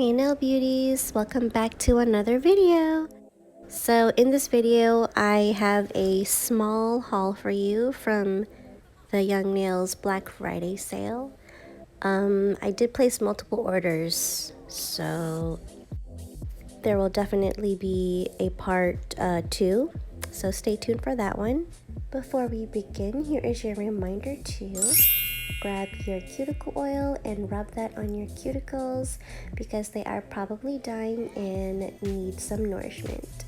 Hey Nail Beauties, welcome back to another video. So in this video, I have a small haul for you from the Young Nails Black Friday sale. I did place multiple orders, so there will definitely be a part 2, so stay tuned for that one. Before we begin, here is your reminder to grab your cuticle oil and rub that on your cuticles because they are probably dying and need some nourishment.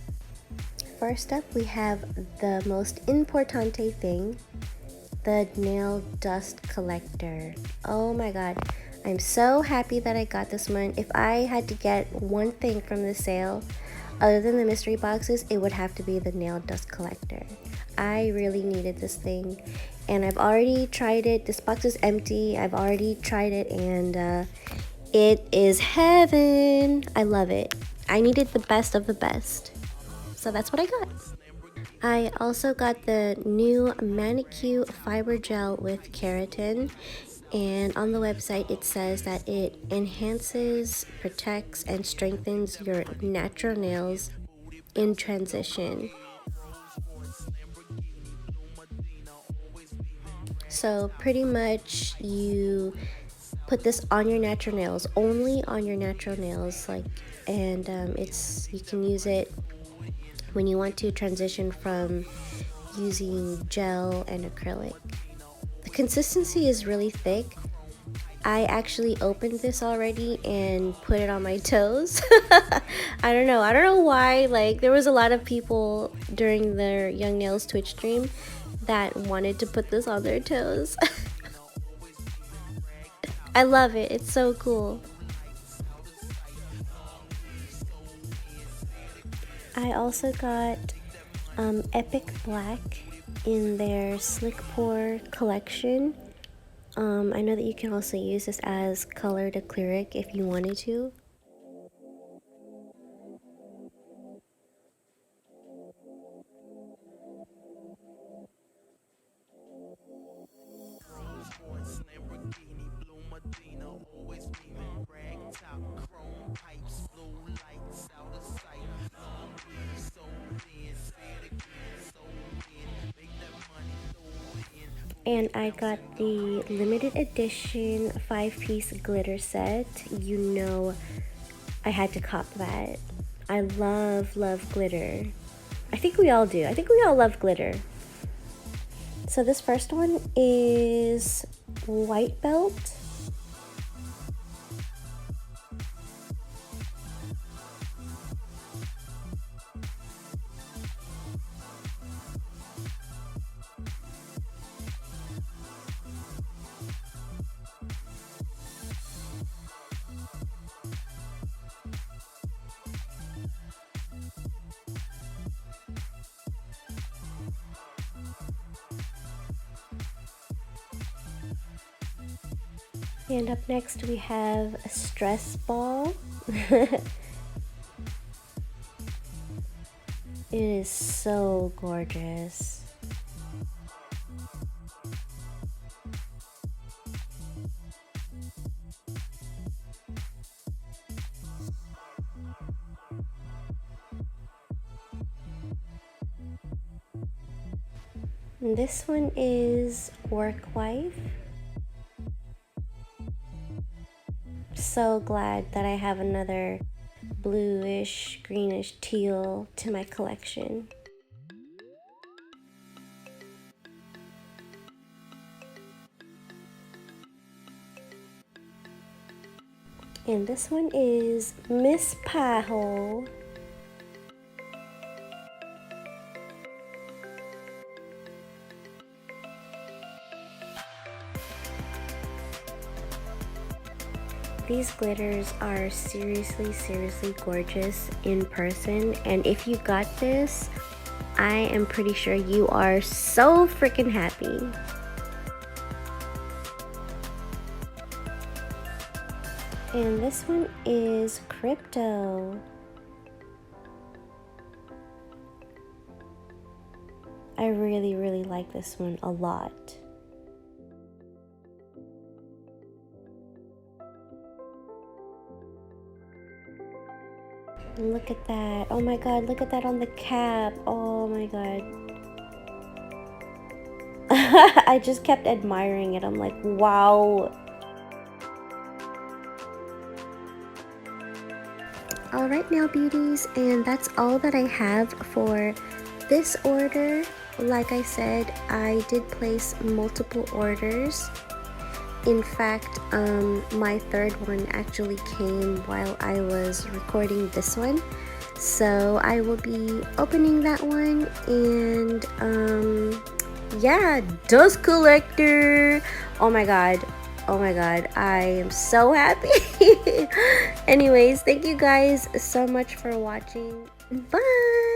First up, we have the most importante thing, the nail dust collector. Oh my god, I'm so happy that I got this one. If I had to get one thing from the sale other than the mystery boxes, it would have to be the nail dust collector. I really needed this thing and I've already tried it. This box is empty. I've already tried it and it is heaven. I love it. I needed the best of the best, so that's what I got. I also got the new Manicure Fiber Gel with Keratin, and on the website it says that it enhances, protects, and strengthens your natural nails in transition. So pretty much you put this on your natural nails, only on your natural nails, and you can use it when you want to transition from using gel and acrylic. The consistency is really thick. I actually opened this already and put it on my toes. I don't know why. Like, there was a lot of people during their Young Nails Twitch stream that wanted to put this on their toes. I love it. It's so cool. I also got Epic Black in their Slick Pour collection. I know that you can also use this as colored acrylic if you wanted to. And I got the limited edition 5-piece glitter set. You know I had to cop that. I love glitter. I think we all do. I think we all love glitter. So this first one is white belt. And up next we have a stress ball. It is so gorgeous. And this one is Work Wife. So glad that I have another bluish, greenish, teal to my collection. And this one is Miss Piehole. These glitters are seriously gorgeous in person, and if you got this, I am pretty sure you are so freaking happy. And this one is Crypto. I really like this one a lot. Look at that. Oh my god, look at that on the cap. Oh my god. I just kept admiring it. I'm like, wow. Alright, Nail Beauties, and that's all that I have for this order. Like I said, I did place multiple orders. In fact, my third one actually came while I was recording this one. So I will be opening that one, and yeah, dust collector. Oh my god. Oh my god, I am so happy. Anyways, thank you guys so much for watching. Bye.